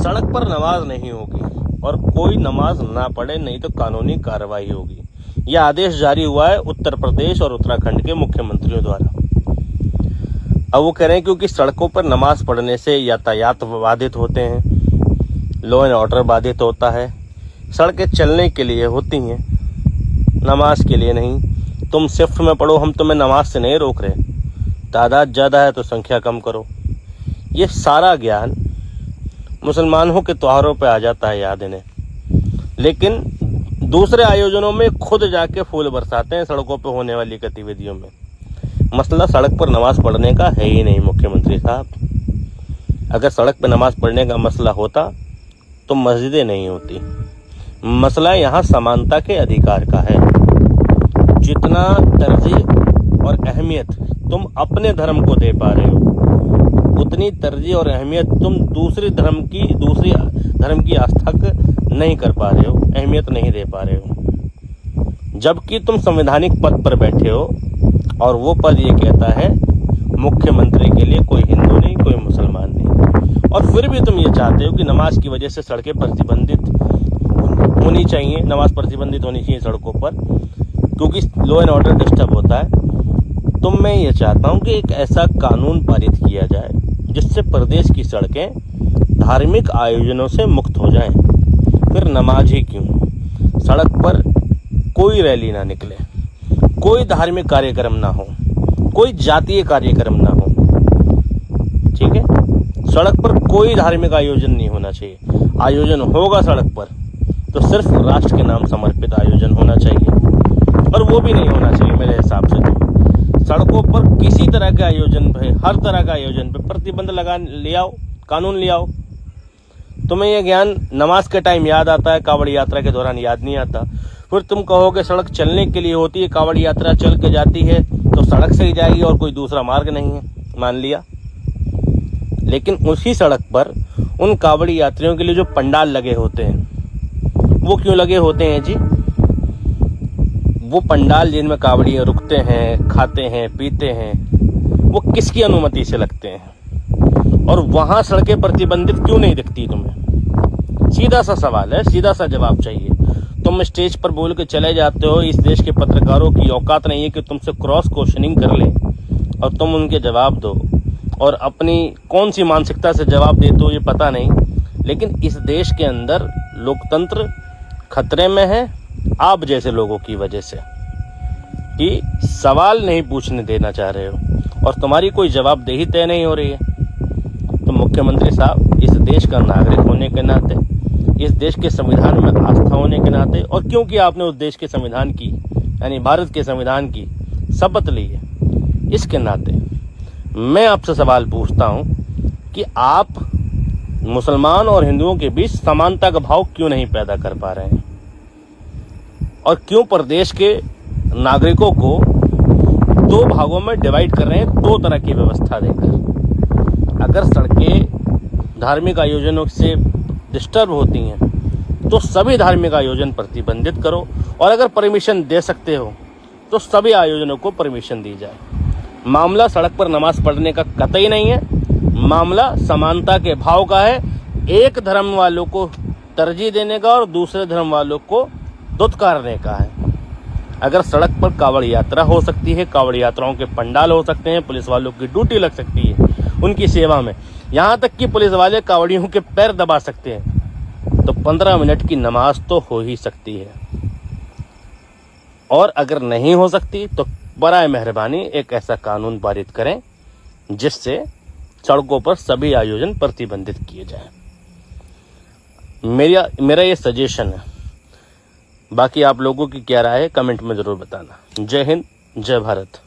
सड़क पर नमाज नहीं होगी और कोई नमाज ना पढ़े नहीं तो कानूनी कार्रवाई होगी। यह आदेश जारी हुआ है उत्तर प्रदेश और उत्तराखंड के मुख्यमंत्रियों द्वारा। अब वो कह रहे हैं क्योंकि सड़कों पर नमाज पढ़ने से यातायात बाधित होते हैं, लॉ एंड ऑर्डर बाधित होता है। सड़कें चलने के लिए होती हैं, नमाज के लिए नहीं। तुम शिफ्ट में पढ़ो, हम तुम्हें नमाज से नहीं रोक रहे। तादाद ज़्यादा है तो संख्या कम करो। ये सारा ज्ञान मुसलमानों के त्योहारों पे आ जाता है याद इन्हें, लेकिन दूसरे आयोजनों में खुद जाके फूल बरसाते हैं सड़कों पे होने वाली गतिविधियों में। मसला सड़क पर नमाज पढ़ने का है ही नहीं मुख्यमंत्री साहब। अगर सड़क पर नमाज पढ़ने का मसला होता तो मस्जिदें नहीं होती। मसला यहाँ समानता के अधिकार का है। जितना तरजीह और अहमियत तुम अपने धर्म को दे पा रहे हो, उतनी तरजीह और अहमियत तुम दूसरी धर्म की आस्था को नहीं कर पा रहे हो, अहमियत नहीं दे पा रहे हो। जबकि तुम संवैधानिक पद पर बैठे हो और वो पद ये कहता है मुख्यमंत्री के लिए कोई हिंदू नहीं, कोई मुसलमान नहीं, और फिर भी तुम ये चाहते हो कि नमाज की वजह से सड़कें प्रतिबंधित होनी चाहिए, नमाज प्रतिबंधित होनी चाहिए सड़कों पर, क्योंकि लॉ एंड ऑर्डर डिस्टर्ब होता है। तो मैं ये चाहता हूँ कि एक ऐसा कानून पारित किया जाए जिससे प्रदेश की सड़कें धार्मिक आयोजनों से मुक्त हो जाएं। फिर नमाज ही क्यों, सड़क पर कोई रैली ना निकले, कोई धार्मिक कार्यक्रम ना हो, कोई जातीय कार्यक्रम ना हो, ठीक है। सड़क पर कोई धार्मिक आयोजन नहीं होना चाहिए। आयोजन होगा सड़क पर तो सिर्फ राष्ट्र के नाम समर्पित आयोजन होना चाहिए, और वो भी नहीं होना चाहिए मेरे हिसाब से। तो सड़कों पर किसी तरह के आयोजन पे, हर तरह का आयोजन पे प्रतिबंध लगा ले आओ, कानून ले आओ। तुम्हें यह ज्ञान नमाज के टाइम याद आता है, कावड़ यात्रा के दौरान याद नहीं आता। फिर तुम कहोगे सड़क चलने के लिए होती है, कावड़ यात्रा चल के जाती है तो सड़क से ही जाएगी और कोई दूसरा मार्ग नहीं है, मान लिया। लेकिन उसी सड़क पर उन कावड़ी यात्रियों के लिए जो पंडाल लगे होते हैं, वो क्यों लगे होते हैं जी? वो पंडाल जिनमें कावड़ियाँ रुकते हैं, खाते हैं, पीते हैं, वो किसकी अनुमति से लगते हैं? और वहां सड़कें प्रतिबंधित क्यों नहीं दिखती तुम्हें? सीधा सा सवाल है, सीधा सा जवाब चाहिए। तुम स्टेज पर बोल के चले जाते हो, इस देश के पत्रकारों की औकात नहीं है कि तुमसे क्रॉस क्वेश्चनिंग कर ले और तुम उनके जवाब दो, और अपनी कौन सी मानसिकता से जवाब देते हो ये पता नहीं। लेकिन इस देश के अंदर लोकतंत्र खतरे में है आप जैसे लोगों की वजह से, कि सवाल नहीं पूछने देना चाह रहे हो और तुम्हारी कोई जवाबदेही तय नहीं हो रही है। तो मुख्यमंत्री साहब, इस देश का नागरिक होने के नाते, इस देश के संविधान में आस्था होने के नाते, और क्योंकि आपने उस देश के संविधान की, यानी भारत के संविधान की शपथ ली है, इसके नाते मैं आपसे सवाल पूछता हूं कि आप मुसलमान और हिंदुओं के बीच समानता का भाव क्यों नहीं पैदा कर पा रहे हैं, और क्यों प्रदेश के नागरिकों को दो भागों में डिवाइड कर रहे हैं, दो तरह की व्यवस्था देकर। अगर सड़कें धार्मिक आयोजनों से डिस्टर्ब होती हैं तो सभी धार्मिक आयोजन प्रतिबंधित करो, और अगर परमिशन दे सकते हो तो सभी आयोजनों को परमिशन दी जाए। मामला सड़क पर नमाज पढ़ने का कतई नहीं है, मामला समानता के भाव का है। एक धर्म वालों को तरजीह देने का और दूसरे धर्म वालों को दुत्कारने का है। अगर सड़क पर कावड़ यात्रा हो सकती है, कावड़ यात्राओं के पंडाल हो सकते हैं, पुलिस वालों की ड्यूटी लग सकती है उनकी सेवा में, यहाँ तक कि पुलिस वाले कावड़ियों के पैर दबा सकते हैं, तो 15 मिनट की नमाज तो हो ही सकती है। और अगर नहीं हो सकती तो बराए मेहरबानी एक ऐसा कानून पारित करें जिससे सड़कों पर सभी आयोजन प्रतिबंधित किए जाएं। मेरा ये सजेशन है। बाकी आप लोगों की क्या राय है कमेंट में जरूर बताना। जय हिंद, जय भारत।